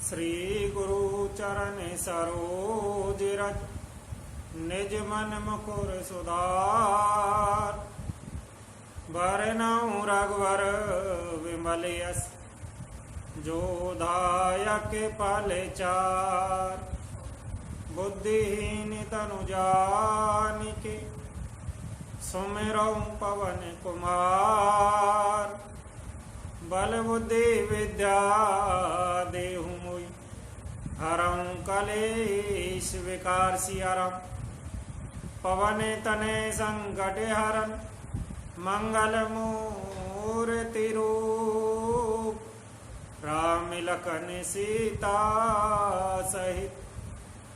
श्री गुरु चरण सरोज रज निज मन मुकुर सुधार। बरनउँ रघुवर विमल यस जो दायक पल चार। बुद्धिहीन तनु जानिके सुमिरउँ पवन कुमार। बल बुद्धि विद्या देहु मोहि हरऊँ कलेश विकार सियाराम। पवन तनय संकट हरन मंगल मूर्ति रूप। राम लखन सीता सहित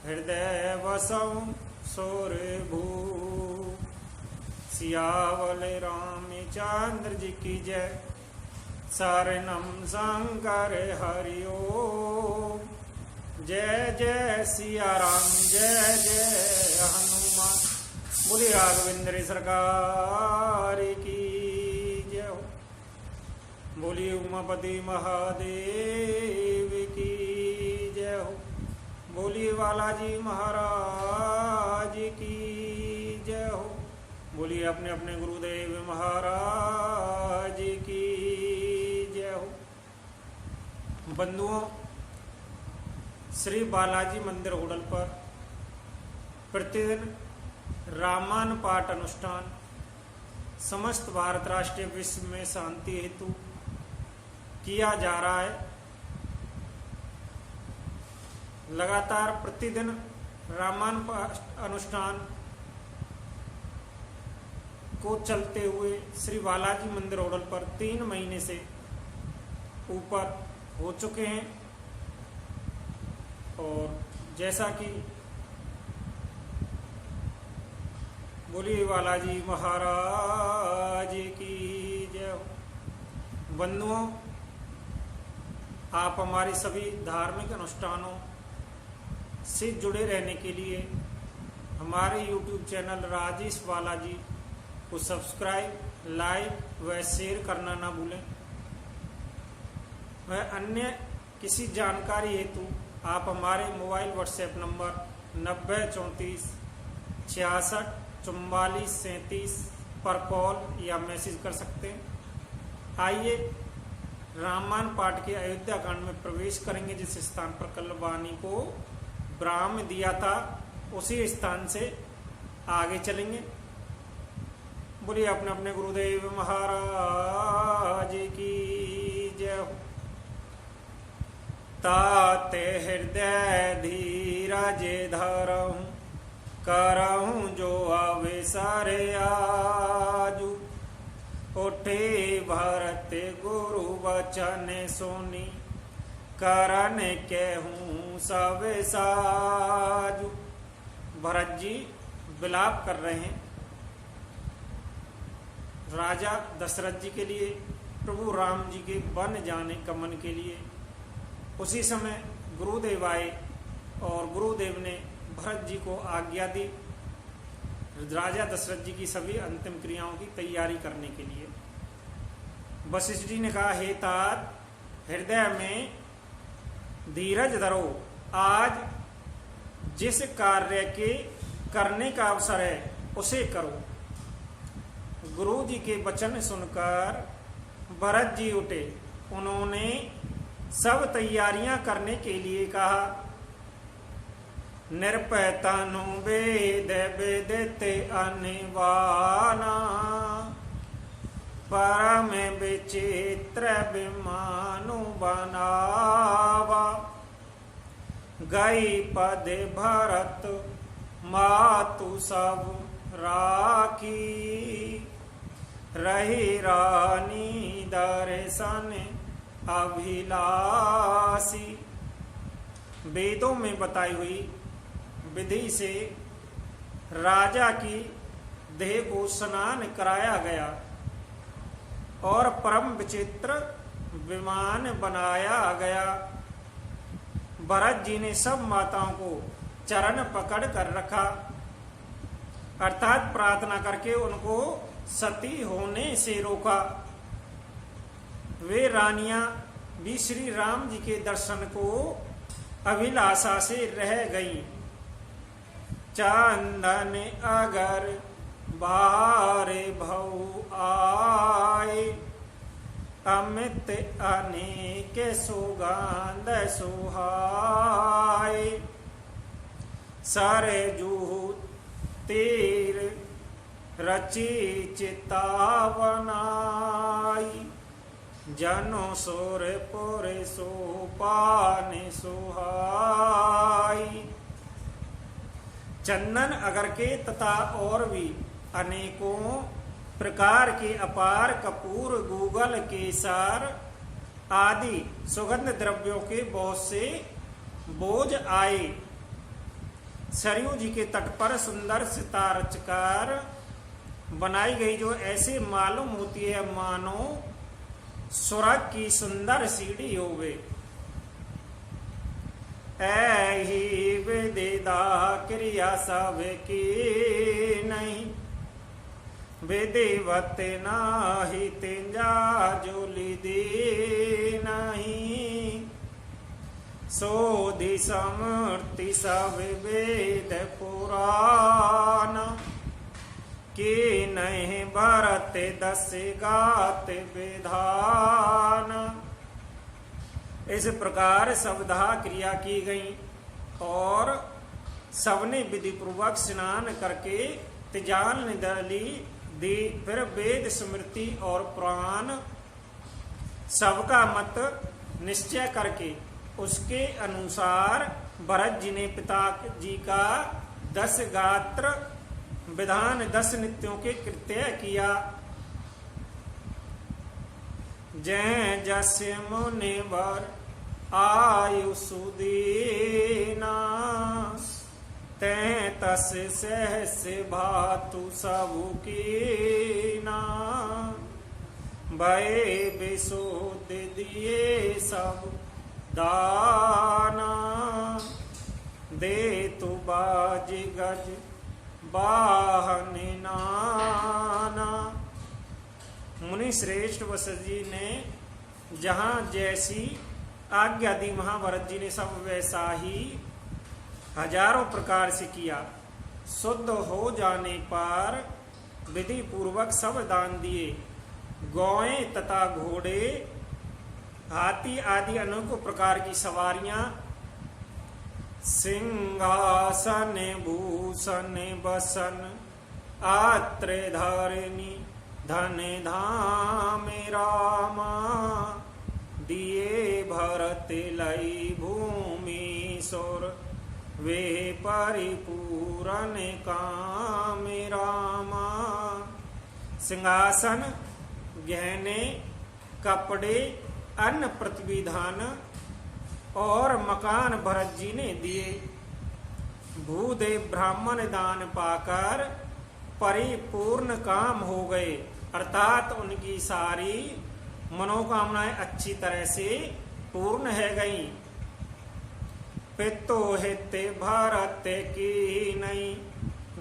हृदय बसऊँ सुर भूप। सियावल रामचंद्र जी की जय। शरणम शंकर हरि ओम। जय जय सिया राम जय जय हनुमान। बोली राघवेंद्र सरकार की जय हो। बोली उमापति महादेव की जय हो। बोली बालाजी महाराज की जय हो। बोली अपने अपने गुरुदेव महाराज की जय हो। बंधुओं, श्री बालाजी मंदिर होटल पर प्रतिदिन रामायण पाठ अनुष्ठान समस्त भारत राष्ट्रीय विश्व में शांति हेतु किया जा रहा है। लगातार प्रतिदिन रामायण पाठ अनुष्ठान को चलते हुए श्री बालाजी मंदिर होटल पर 3 महीने से ऊपर हो चुके हैं। और जैसा कि बोली बालाजी महाराज की जय हो। बंधुओं, आप हमारी सभी धार्मिक अनुष्ठानों से जुड़े रहने के लिए हमारे YouTube चैनल राजेश बालाजी को सब्सक्राइब, लाइक व शेयर करना ना भूलें। वह अन्य किसी जानकारी हेतु आप हमारे मोबाइल व्हाट्सएप नंबर 90 34 66 44 37 पर कॉल या मैसेज कर सकते हैं। आइए रामायण पाठ के अयोध्या कांड में प्रवेश करेंगे। जिस स्थान पर कल वाणी को विराम दिया था उसी स्थान से आगे चलेंगे। बोलिए अपने अपने गुरुदेव महाराज की जय हो। ताते हृदय धीरज धरऊँ करऊँ जो अवसर आजू। उठे भरत गुरु वचन सुनी करन केहूँ सब साजू। भरत जी विलाप कर रहे हैं राजा दशरथ जी के लिए, प्रभु राम जी के वन जाने गमन के लिए। उसी समय गुरुदेव आए और गुरुदेव ने भरत जी को आज्ञा दी राजा दशरथ जी की सभी अंतिम क्रियाओं की तैयारी करने के लिए। वशिष्ठ जी ने कहा, हे तात, हृदय में धीरज धरो। आज जिस कार्य के करने का अवसर है उसे करो। गुरु जी के वचन सुनकर भरत जी उठे। उन्होंने सब तैयारियां करने के लिए कहा। निर्भय तनु वेद वेदते अनिवाना। परम विचित्र विमानु बनावा। गई पद भरत मातु सब राखी। रही रानी दर्शन अभिलाषी। वेदों में बताई हुई विधि से राजा की देह को स्नान कराया गया और परम विचित्र विमान बनाया गया। भरत जी ने सब माताओं को चरण पकड़ कर रखा, अर्थात प्रार्थना करके उनको सती होने से रोका। वे रानियां भी श्री राम जी के दर्शन को अभिलाषा से रह गई। चंदन अगर बारे भऊ आए, अमित अनेक सुगंध सुहाए। सरजू तीर रची चितावनाई, जनो सुर पुर सोपान सुहाई। चंदन अगर के तथा और भी अनेकों प्रकार के अपार कपूर, गूगल, केसर आदि सुगंध द्रव्यों के बहुत से बोझ आए। सरयू जी के तट पर सुंदर सितारचकार बनाई गई, जो ऐसे मालूम होती है मानो स्वर्ग की सुंदर सीढ़ी होवे। ऐही विदिदा क्रिया सब की नहीं, विधिवत नाही तिंजा जोली दी नहीं। सोधि समृति सब वेद पुराण, कि नहीं भरत दस गात विधान। इस प्रकार सबदा क्रिया की गई और सबने विधि पूर्वक स्नान करके तिजान निदली दी। फिर वेद स्मृति और पुराण सबका मत निश्चय करके उसके अनुसार भरत जी ने पिता जी का 10 गात्र विधान 10 नित्यों के कृत्य किया। जय जस मुनिवर आयु सुदीना, तै तस सहस भातु सबु कीना। भय विशुद्ध दिए सब दाना, दे तु बाज गज बाहन नाना। मुनि श्रेष्ठ वशिष्ठ जी ने जहाँ जैसी आज्ञा दी, महाभारत जी ने सब वैसा ही हजारों प्रकार से किया। शुद्ध हो जाने पर विधि पूर्वक सब दान दिए। गौएं तथा घोड़े, हाथी आदि अनेकों प्रकार की सवारियां, सिंहासन भूषण बसन, आत्र धरणी धन धाम रामा। दिए भरत लई भूमि सुर, वे परिपूरन काम रामा। सिंहासन, गहने, कपड़े, अन्न, पृथ्वी, धन और मकान भरत जी ने दिए। भूदेव ब्राह्मण दान पाकर परिपूर्ण काम हो गए, अर्थात उनकी सारी मनोकामनाएं अच्छी तरह से पूर्ण है गई। पितो हित भरत की नहीं,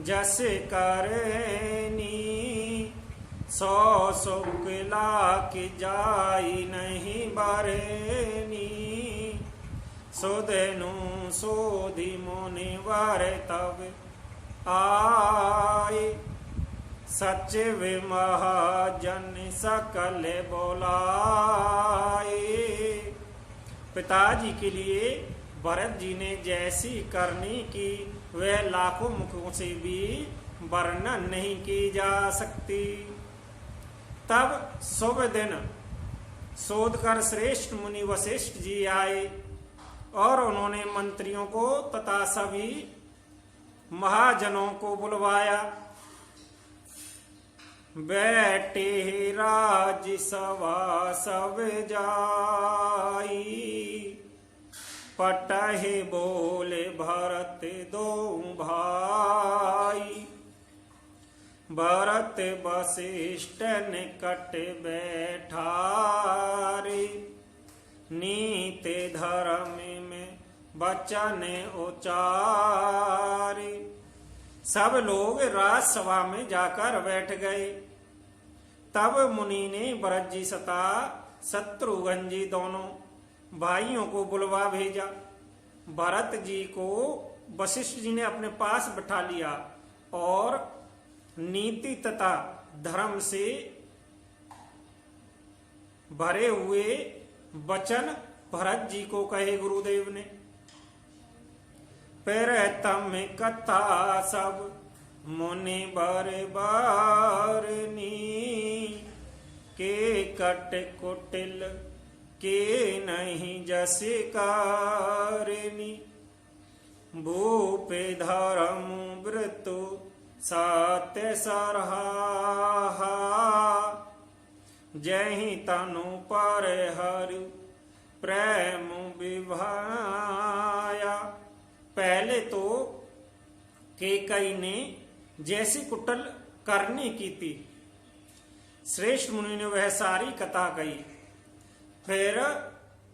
जस करनी। 100 शुक्ला की जाई नहीं बरनी। सुधनु सोधि मुनिवर तब आए, सचिव महाजन सकल बोलाए। पिताजी के लिए भरत जी ने जैसी करनी की वह लाखों मुखों से भी वर्णन नहीं की जा सकती। तब शुभ दिन शोध कर श्रेष्ठ मुनि वशिष्ठ जी आए और उन्होंने मंत्रियों को तथा सभी महाजनों को बुलवाया। बैठे राजसभा सब जाई, पटहे बोले भरत दो भाई। भरत वशिष्ठ निकट बैठारे, नीति धर्म में वचन उचारे। सब लोग राजसभा में जाकर बैठ गए। तब मुनि ने भरत जी तथा शत्रुघ्न जी दोनों भाइयों को बुलवा भेजा। भरत जी को वशिष्ठ जी ने अपने पास बैठा लिया और नीति तथा धर्म से भरे हुए वचन भरत जी को कहे गुरुदेव ने। पर तम कथा सब मुनि बरबारनी के कट कुटिल के नहीं जसे कारनी भूपे धर्म व्रतु सत्य सरहा जहि तनु पर हरु प्रेम विभाया। पहले तो केकई ने जैसी कुटल करने की थी, श्रेष्ठ मुनि ने वह सारी कथा कही। फिर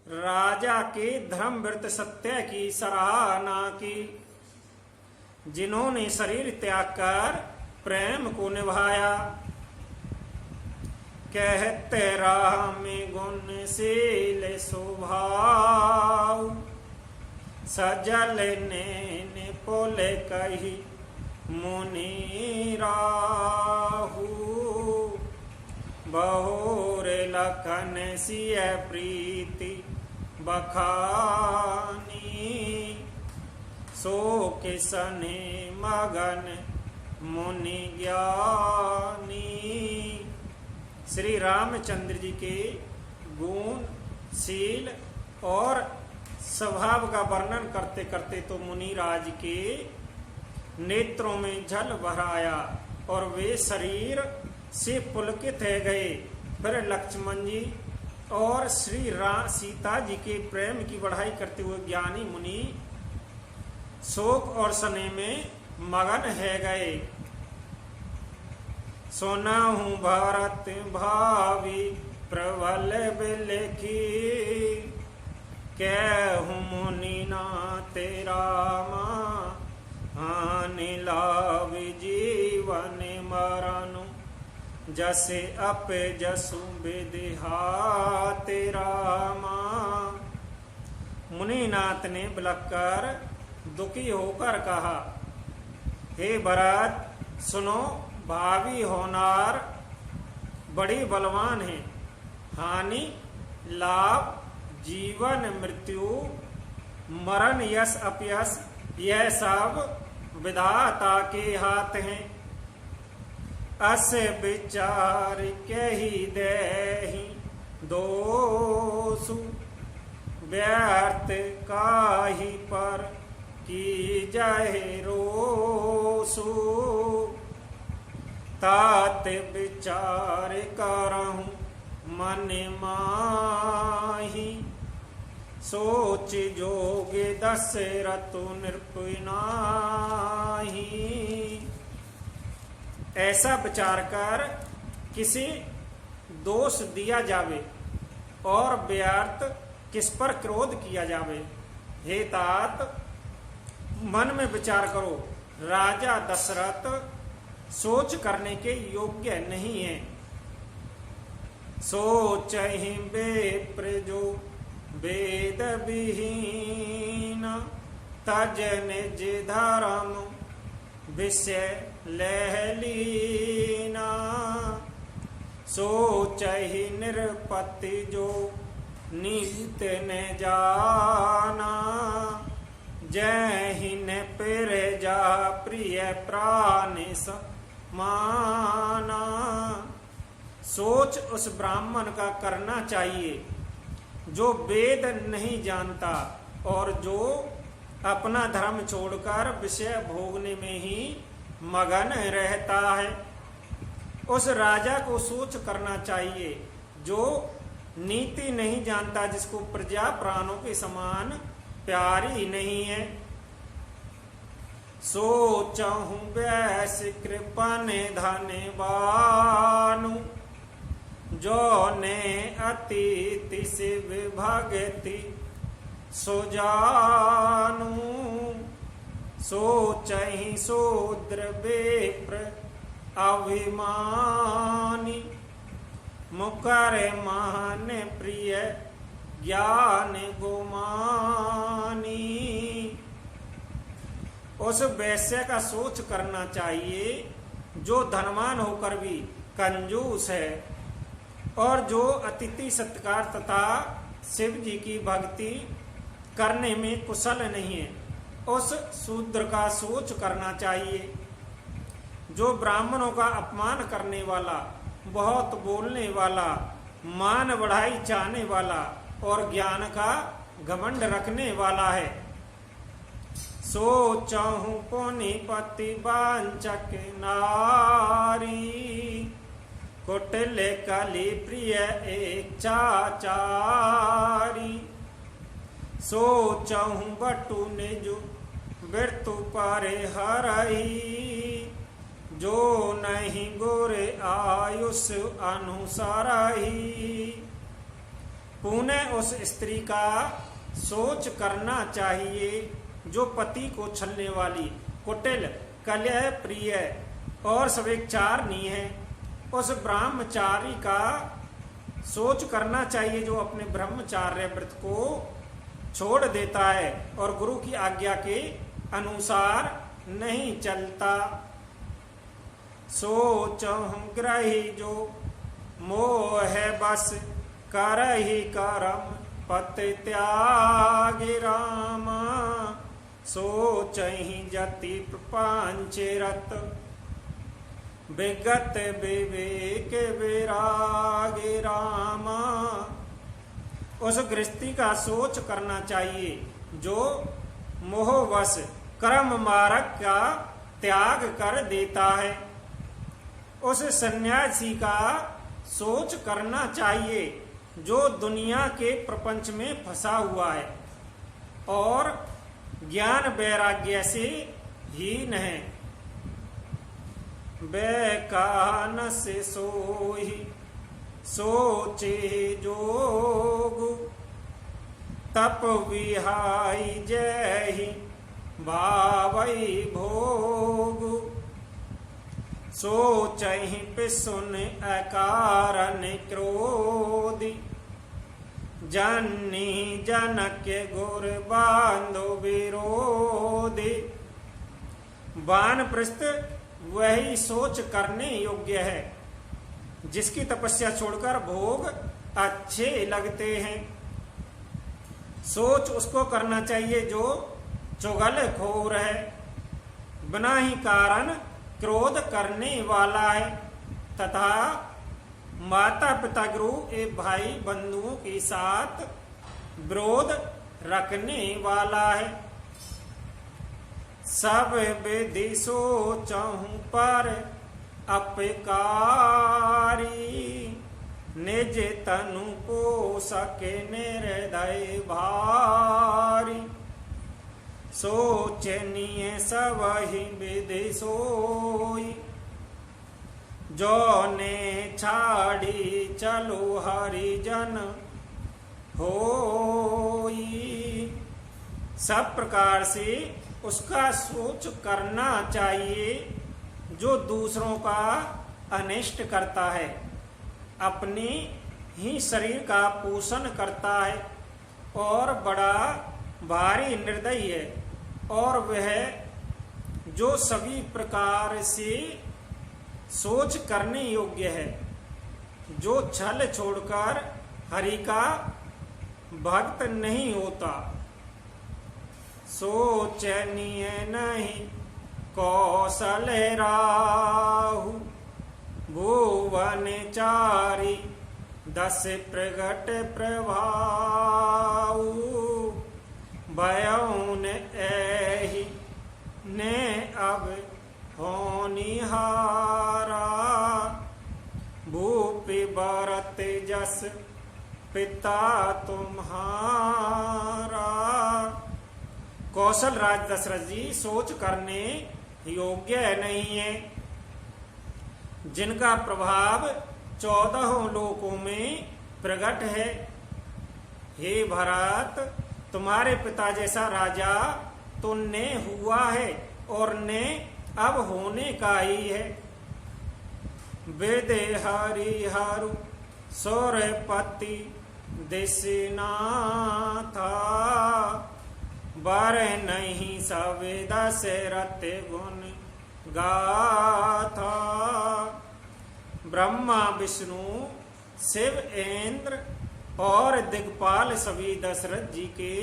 राजा के धर्म व्रत सत्य की सराहना की, जिन्होंने शरीर त्याग कर प्रेम को निभाया। कहते राम गुणशील स्वभाव सजल ने पुल कही मुनि राहु बहुर लखन सिय प्रीति बखानी सो किसने मगन मुनि ज्ञानी। श्री रामचंद्र जी के गुण शील और स्वभाव का वर्णन करते करते तो मुनिराज के नेत्रों में जल भर आया और वे शरीर से पुलकित है गए। फिर लक्ष्मण जी और श्री सीता जी के प्रेम की बढ़ाई करते हुए ज्ञानी मुनि शोक और स्नेह में मगन है गए। सोना हूँ भारत भावी प्रबल बिलखी कहूँ मुनि ना तेरा माँ हानि लाभ जीवन मरण जसे अप जसु विदिहा तेरा माँ। मुनिनाथ ने बिलखकर दुखी होकर कहा, हे भरत सुनो, भावी होनार बड़ी बलवान है। हानि लाभ जीवन मृत्यु मरण यश अपयश यह सब विधाता के हाथ हैं। अस विचार के ही देहि दोषु व्यर्थ काहि पर की जय रोसु तात विचार करहूँ मन माही सोच जोग दशरथ नृप नाही। ऐसा विचार कर किसी दोष दिया जावे और व्यर्थ किस पर क्रोध किया जावे। हे तात मन में विचार करो, राजा दशरथ सोच करने के योग्य नहीं है। सोच ही बेप्र जो वेद विहीन तज निज धर्म विषय लहलीना सोच ही निरपति जो नीत न जाना जय ही न पिर जा प्रिय प्राण माना। सोच उस ब्राह्मण का करना चाहिए जो वेद नहीं जानता और जो अपना धर्म छोड़कर विषय भोगने में ही मगन रहता है। उस राजा को सोच करना चाहिए जो नीति नहीं जानता, जिसको प्रजा प्राणों के समान प्यारी नहीं है। सोचहूँ वैस कृपन धनवानु जो ने अतिथि से विभगति सुजानु सोचहि शूद्र विप्र अभिमानी मुकर मान प्रिय ज्ञान गुमानी। उस वैश्य का सोच करना चाहिए जो धनवान होकर भी कंजूस है और जो अतिथि सत्कार तथा शिव जी की भक्ति करने में कुशल नहीं है। उस शूद्र का सोच करना चाहिए जो ब्राह्मणों का अपमान करने वाला, बहुत बोलने वाला, मान बढ़ाई चाहने वाला और ज्ञान का घमंड रखने वाला है। सोचहु पुनि पति वांचक नारी, कुटिल कली प्रिय एक चाचारी। सोचहु बटु निज वृतु पारे हरही, जो नहीं गोरे आयुष अनुसारही। पुनः उस स्त्री का सोच करना चाहिए जो पति को छलने वाली, कुटिल, कलह प्रिय और स्वेच्छाचारिणी है। उस ब्रह्मचारी का सोच करना चाहिए जो अपने ब्रह्मचार्य व्रत को छोड़ देता है और गुरु की आज्ञा के अनुसार नहीं चलता। सोचहु ग्रही जो मोह बस करहि करम पति त्यागी रामा। सोचहि जति प्रपंचरत विगत विवेक विरागी रामा। उस गृहस्थी का सोच करना चाहिए जो मोहवश कर्म मार्ग का त्याग कर देता है। उस सन्यासी का सोच करना चाहिए जो दुनिया के प्रपंच में फंसा हुआ है और ज्ञान वैराग्य से हीन है। बेकान से सोही सोचे जोगु, तप विहाई जय भावई भोगु। सोचहि पिसुन अकारन क्रोधि, जन्नी जनक गुर बांधो विरोधि। वानप्रस्थ वही सोच करने योग्य है जिसकी तपस्या छोड़कर भोग अच्छे लगते हैं। सोच उसको करना चाहिए जो चुगलखोर है, बिना ही कारण क्रोध करने वाला है तथा माता पिता गुरु एवं भाई बंधुओं के साथ विरोध रखने वाला है। सब विधि सोचहु पर अपकारी, निज तनु पोषक निर्दय भारी। सोचनीय सबहि विधि सोई, जो ने छाड़ी चलो हरिजन होई। सब प्रकार से उसका सोच करना चाहिए जो दूसरों का अनिष्ट करता है, अपने ही शरीर का पोषण करता है और बड़ा भारी निर्दयी है, और वह जो सभी प्रकार से सोच करने योग्य है, जो छल छोड़कर हरि का भक्त नहीं होता। सोचनीय नहीं कौशल राहु, भुवन चारी 10 प्रगट प्रभाऊ। भयउन एहि ने अब होनिहारा, भूपि बरत जस पिता तुम्हारा। कौशल राज दशरथ जी सोच करने योग्य नहीं है, जिनका प्रभाव 14 लोकों में प्रकट है। हे भरत, तुम्हारे पिता जैसा राजा तो ने हुआ है और ने अब होने का ही है। वेदे हरिहरु सौरपति दिसना था, बर नहीं सवे दशरथ गुण गाथा। ब्रह्मा विष्णु शिव इंद्र और दिग्पाल सभी दशरथ जी के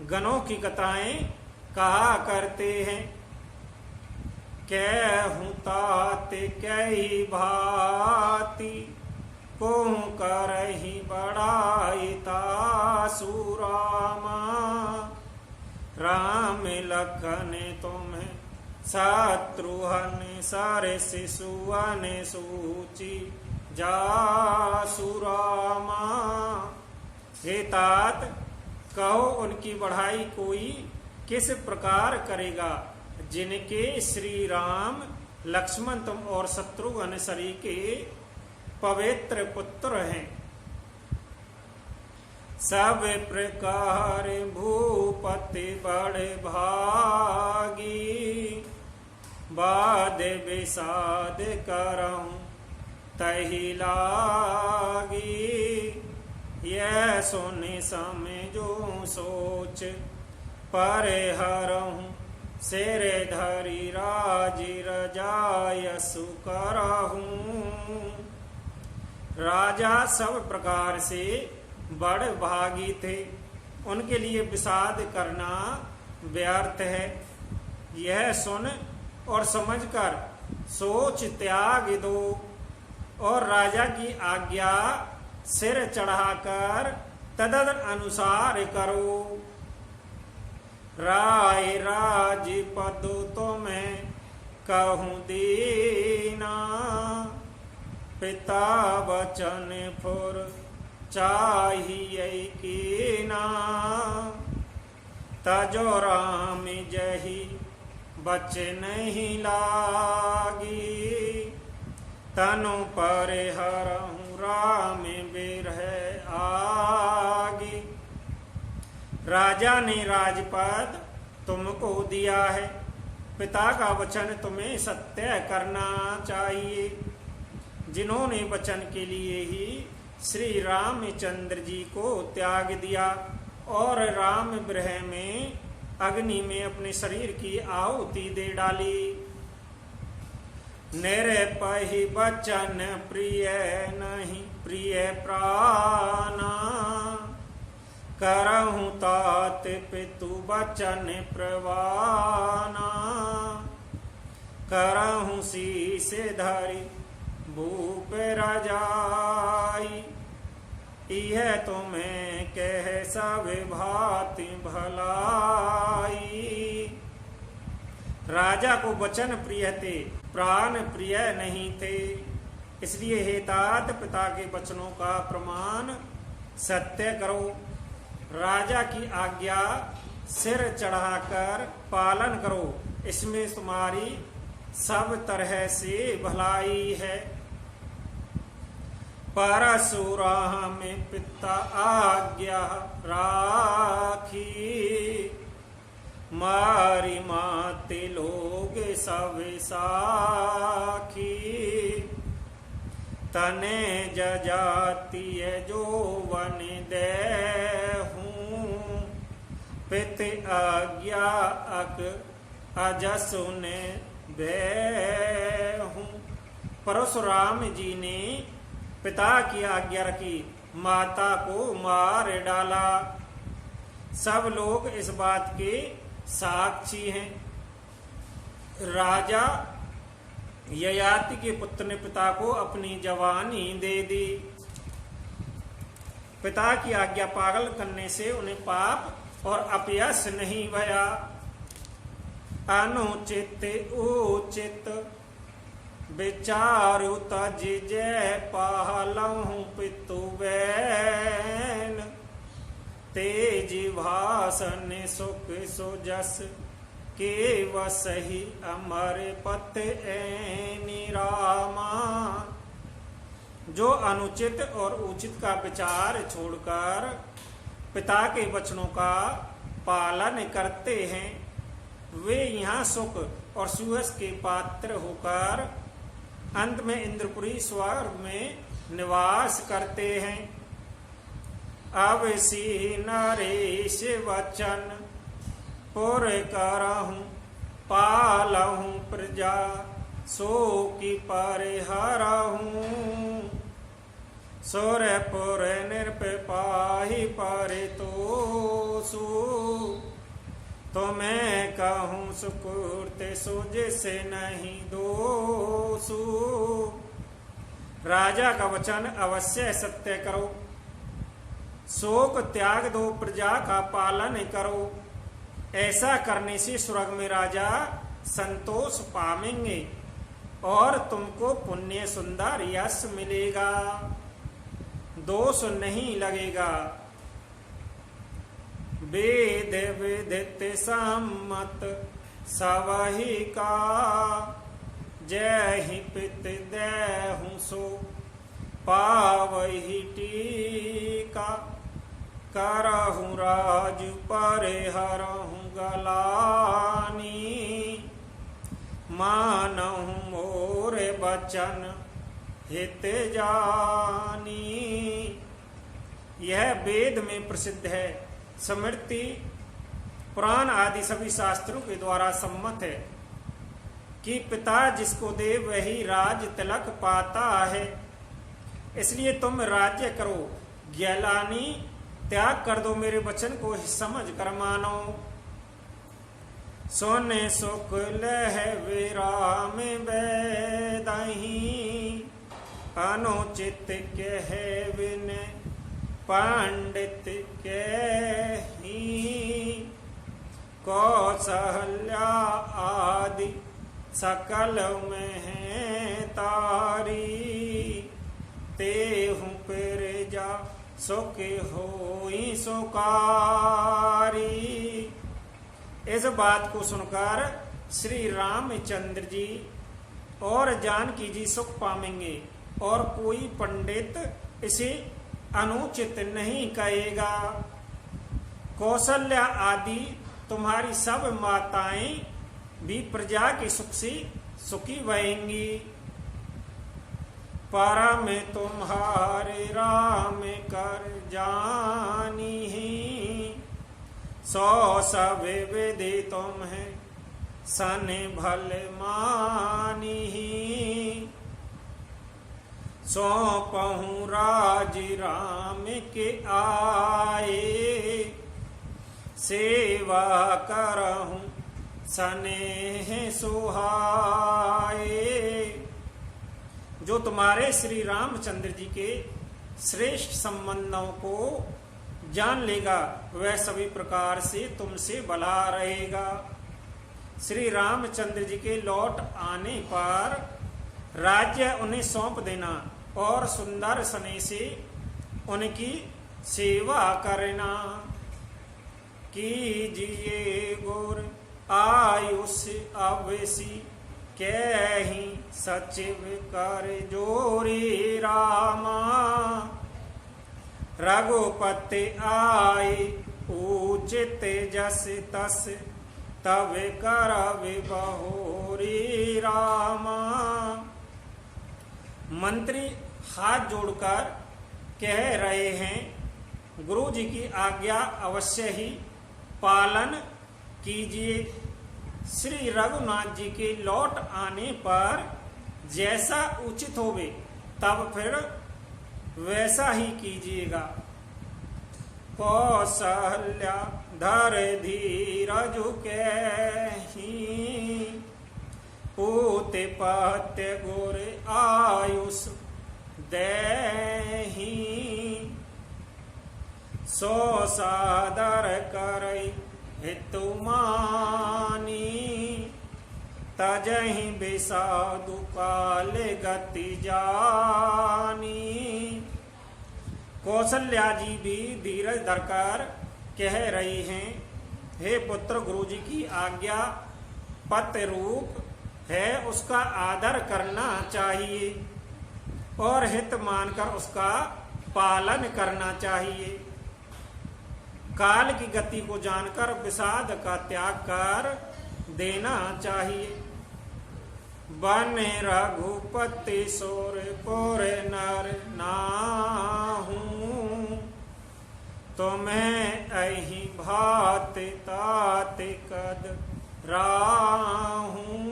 गणों की कथाएं कहा करते हैं। कहूँ ताते कही भांति, कहूँ करही बड़ाई तासु रामा। राम लखन तुम्हें शत्रुघ्न सारे शिशुअन सूची जासु रामा। हे तात, कहो उनकी बढ़ाई कोई किस प्रकार करेगा, जिनके श्री राम लक्ष्मण तुम और शत्रुघ्न सरी के पवित्र पुत्र हैं। सब प्रकार भूपति बड़े भागी, बाद विषाद करऊं तही लागी। यह सुने समझो सोच परे हरऊं, सिर धरी राज रजायसु करहूं। राजा सब प्रकार से बड़ भागी थे, उनके लिए विषाद करना व्यर्थ है। यह सुन और समझकर सोच त्याग दो और राजा की आज्ञा सिर चढ़ाकर तदद अनुसार करो। राय राज पद तुम्हें कहूँ दीना, पिता वचन फुर चाहिए कीना। तजो राम जही बच नहीं लागी, तनु पर हरहूँ राम बिरह आगी। राजा ने राजपद तुमको दिया है, पिता का वचन तुम्हें सत्य करना चाहिए। जिन्होंने वचन के लिए ही श्री रामचंद्र जी को त्याग दिया और राम विरह में अग्नि में अपने शरीर की आहुति दे डाली। निरपहि वचन प्रिय नहीं प्रिय प्राणा, करहूँ तात पितु वचन प्रवाना। करहूँ शीस धरि भूप रजाई, यह तुम्हें कह सब भांति भलाई। राजा को वचन प्रिय थे, प्राण प्रिय नहीं थे, इसलिए हे तात पिता के वचनों का प्रमाण सत्य करो। राजा की आज्ञा सिर चढ़ाकर पालन करो, इसमें तुम्हारी सब तरह से भलाई है। परशुराम पिता आज्ञा राखी, मारी माते लोग सब साखी। तने जजातीय जो वन दे हूँ, पित आज्ञा अक अजसुन बे हूँ। परशुराम जी ने पिता की आज्ञा रखी, माता को मार डाला। सब लोग इस बात के साक्षी हैं। राजा ययाति के पुत्र ने पिता को अपनी जवानी दे दी। पिता की आज्ञा पागल करने से उन्हें पाप और अपयश नहीं भया। अनुचित उचित विचारु तज जय पालहूँ पितु बैन। तेज भाषण सुख सुजस के वसही अमर पत ऐनी रामा। जो अनुचित और उचित का विचार छोड़कर पिता के वचनों का पालन करते हैं, वे यहाँ सुख और सुयश के पात्र होकर अंत में इंद्रपुरी स्वर्ग में निवास करते हैं। अवसी नरेश वचन पुर करहूँ पालहूँ प्रजा सो की परिहरहूँ सुरपुर निरपाही परितोषु तुम्हें कहूँ सुकृत सुज से नहीं दोषु। राजा का वचन अवश्य सत्य करो, शोक त्याग दो, प्रजा का पालन करो। ऐसा करने से स्वर्ग में राजा संतोष पावेंगे और तुमको पुण्य सुंदर यश मिलेगा, दोष नहीं लगेगा। वेद विदित सम्मत सवहि का जय ही पित देहु सो पावहि टीका करहु राज परिहरहु गलानी मानहु मोर बचन हित जानी। यह वेद में प्रसिद्ध है, स्मृति पुराण आदि सभी शास्त्रों के द्वारा सम्मत है कि पिता जिसको दे वही राज तिलक पाता है। इसलिए तुम राज्य करो, ग्यालानी त्याग कर दो, मेरे वचन को समझ कर मानो। सोने सुख लह विराम बेदही अनुचित कह विन पंडित कही कौशल्या आदि सकल में है तारी तेहु पर जा सुख होई सुकारी। इस बात को सुनकर श्री रामचंद्र जी और जानकी जी सुख पावेंगे और कोई पंडित इसे अनुचित नहीं कहेगा। कौशल्या आदि तुम्हारी सब माताएं भी प्रजा के सुख से सुखी बहेंगी। परम तुम्हारे राम कर जानी सो सब विधि तुम्हें सन भल मानी सौंपहूँ राज राम के आए सेवा करहूँ स्नेह सुहाए। जो तुम्हारे श्री रामचंद्र जी के श्रेष्ठ संबंधों को जान लेगा वह सभी प्रकार से तुमसे भला रहेगा। श्री रामचंद्र जी के लौट आने पर राज्य उन्हें सौंप देना और सुंदर स्नेह से उनकी सेवा करना। कीजिए गुर आयुष अवसी कहीं सचिव कर जोरी रामा रघुपति आए उचित जस तस तब करब बहोरी रामा। मंत्री हाथ जोड़कर कह रहे हैं, गुरु जी की आज्ञा अवश्य ही पालन कीजिए। श्री रघुनाथ जी के लौट आने पर जैसा उचित होवे तब फिर वैसा ही कीजिएगा। कौशल्या धर धीरज कहीं पूते पत्य गुर आयुष देही सो सादर करई हितु मानी तजहि विषादु काल गति जानी। कौशल्या जी भी धीरज धरकर कह रही हैं, हे पुत्र, गुरु जी की आज्ञा पत्र रूप है, उसका आदर करना चाहिए और हित मानकर उसका पालन करना चाहिए। काल की गति को जानकर विषाद का त्याग कर देना चाहिए। बन रघुपति सोर पुर नर नाहू तुम्हें अहि भात तात कद राहूं,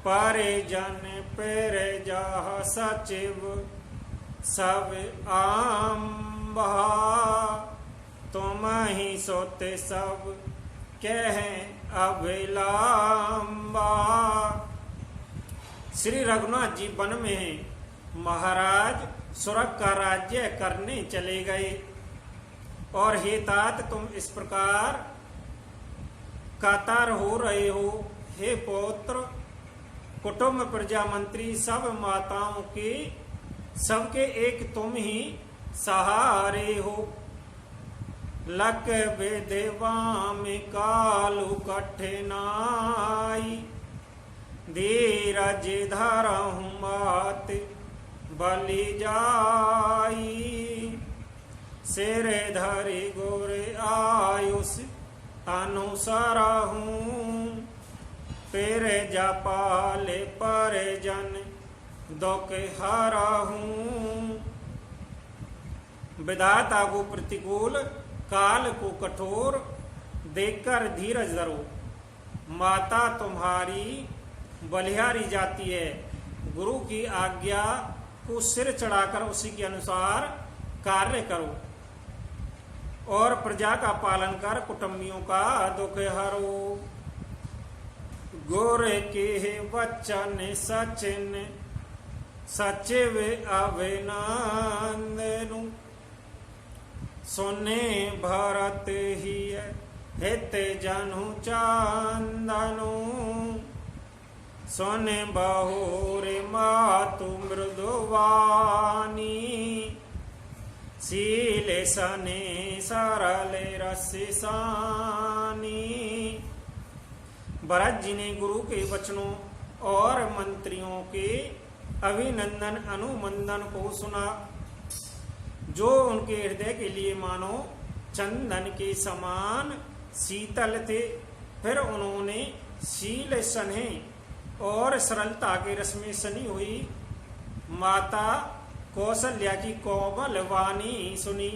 परिजन पर जाह सचिव सब आम्बा, तुम ही सोते सब कह अभिलाम्बा। श्री रघुनाथ जी वन में महाराज स्वर्ग का राज्य करने चले गए और हे तात तुम इस प्रकार कातर हो रहे हो। हे पौत्र, कुटुंब प्रजा मंत्री सब माताओं के सबके एक तुम ही सहारे हो। लक बेदेवा में कालू कठिनाई, धीरज धरहु मात बलि जाई। सिर धरि गुर आयुष अनुसरहूं, फिर जपाले परिजन दुख हरहूं। विधाता को प्रतिकूल काल को कठोर देखकर धीरज धरो। माता तुम्हारी बलिहारी जाती है, गुरु की आज्ञा को सिर चढ़ाकर उसी के अनुसार कार्य करो और प्रजा का पालन कर कुटुंबियों का दुख हरो। गुर के वचन सचिन सचिव अभिनंदनु, सुने भरत ही हित जनु चंदनु। सुन बहुर मातु मृदुवानी, शील सने सरल रसानी। भरत जी ने गुरु के वचनों और मंत्रियों के अभिनंदन अनुमंदन को सुना, जो उनके हृदय के लिए मानो चंदन के समान शीतल थे। फिर उन्होंने शील सने और सरलता के रस में सनी हुई माता कौशल्या की कोमल वाणी सुनी।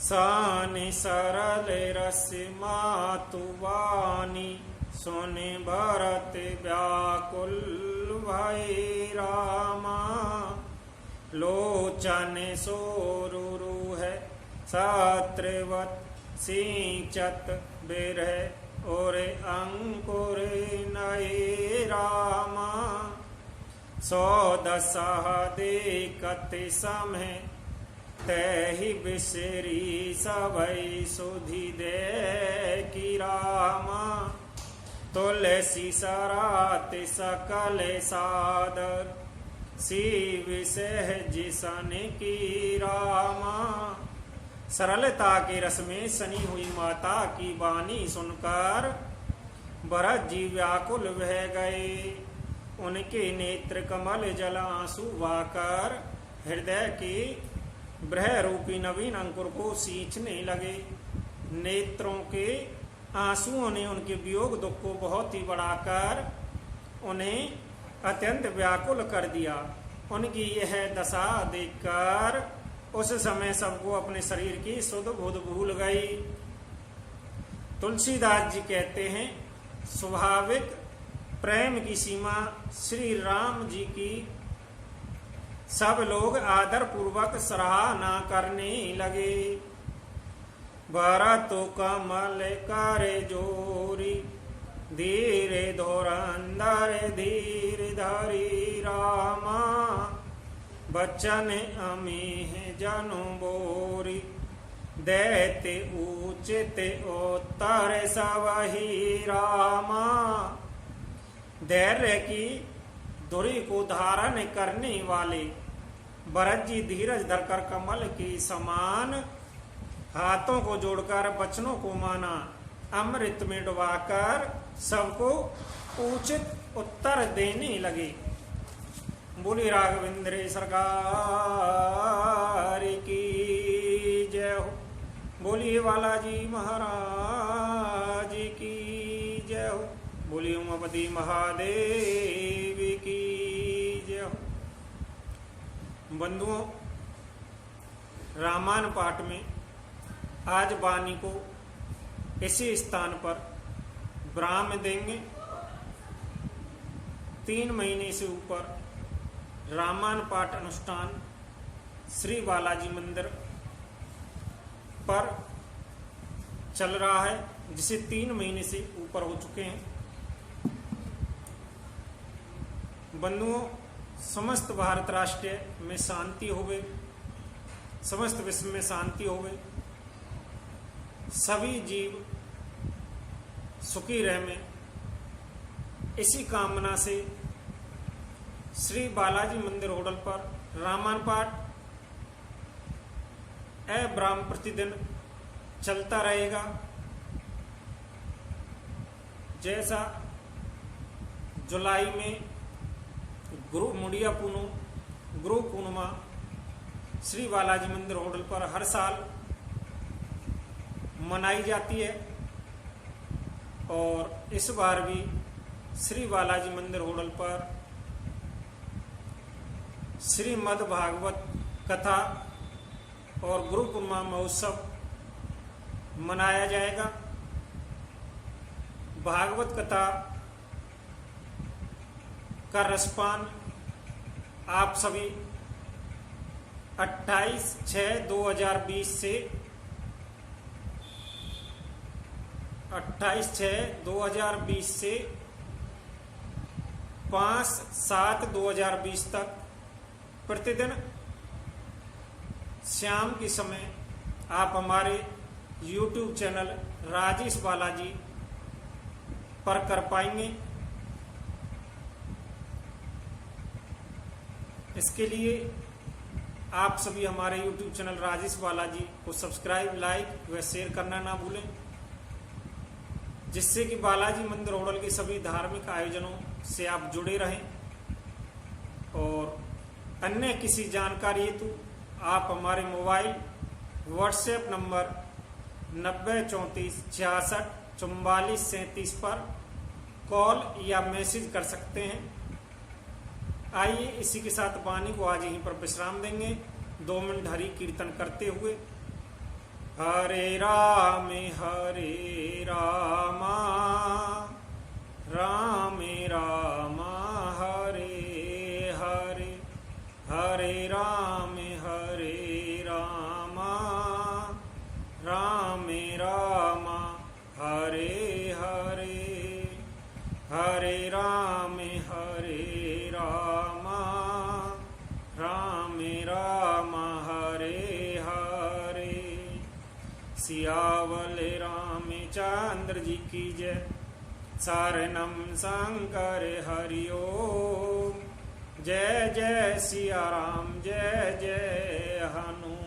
सान सरल रस मातु वाणी, सुने भरत व्याकुल भय रामा। लोचन सोरुरु है छात्रवत सिंचत बिरह और अंकुर नये रामा। सौ दशा देखत समय तहि बिसरी सबई सुधि दे की रामा। तुलसी सरात सकल सादर, शिव सहज सन की रामा। सरलता के रस में सनी हुई माता की वाणी सुनकर भरत जी व्याकुल बह गए। उनके नेत्र कमल जल आंसू बहाकर हृदय के ब्रह रूपी नवीन अंकुर को सींचने लगे। नेत्रों के आंसुओं ने उनके वियोग दुख को बहुत ही बढ़ाकर उन्हें अत्यंत व्याकुल कर दिया। उनकी यह दशा देखकर उस समय सबको अपने शरीर की सुध बुध भूल गई। तुलसीदास जी कहते हैं, स्वाभाविक प्रेम की सीमा श्री राम जी की सब लोग आदर पूर्वक सराहना करने लगे। भरत कमल कर जोरी, धीरे धोरंदर धीर धरी रामा। बचन अमीह जनु बोरी, दैते उचित उत्तर सवही रामा। धैर्य की धुरी को धारण करने वाले भरत जी धीरज धरकर कमल के समान हाथों को जोड़कर वचनों को माना, अमृत में डुबाकर सबको उचित उत्तर देने लगे। बोली राघवेंद्र सरकार की जय हो। बोलिए बालाजी महाराज की जय हो। बोलिए उमापति महादेव की जय हो। बंधुओं, रामायण पाठ में आज वाणी को इसी स्थान पर विराम देंगे। 3 महीने से ऊपर रामायण पाठ अनुष्ठान श्री बालाजी मंदिर पर चल रहा है, जिसे 3 महीने से ऊपर हो चुके हैं। बंधुओं, समस्त भारत राष्ट्र में शांति होवे, समस्त विश्व में शांति होवे, सभी जीव सुखी रहे, इसी कामना से श्री बालाजी मंदिर होटल पर रामायण पाठ अविराम प्रतिदिन चलता रहेगा। जैसा जुलाई में गुरु मुड़िया गुरु पूर्णिमा श्री बालाजी मंदिर होटल पर हर साल मनाई जाती है, और इस बार भी श्री बालाजी मंदिर होटल पर श्रीमद् भागवत कथा और गुरु पूर्णिमा महोत्सव मनाया जाएगा। भागवत कथा का रसपान आप सभी 28/6/2020 से 28/6/2020 से 5/7/2020 तक प्रतिदिन शाम के समय आप हमारे YouTube चैनल राजेश बालाजी पर कर पाएंगे। इसके लिए आप सभी हमारे YouTube चैनल राजेश बालाजी को सब्सक्राइब, लाइक व शेयर करना ना भूलें, जिससे कि बालाजी मंदिर होटल के सभी धार्मिक आयोजनों से आप जुड़े रहें। और अन्य किसी जानकारी हेतु आप हमारे मोबाइल व्हाट्सएप नंबर 9034664437 पर कॉल या मैसेज कर सकते हैं। आइए इसी के साथ वाणी को आज यहीं पर विश्राम देंगे, 2 मिनट हरि कीर्तन करते हुए। हरे राम राम राम हरे हरे, हरे राम राम राम हरे हरे, हरे राम राम राम हरे हरे। सियावल रामचंद्र जी की जय। शरणम शंकर हरि ओम। जय जय सिया राम, जय जय हनुमान।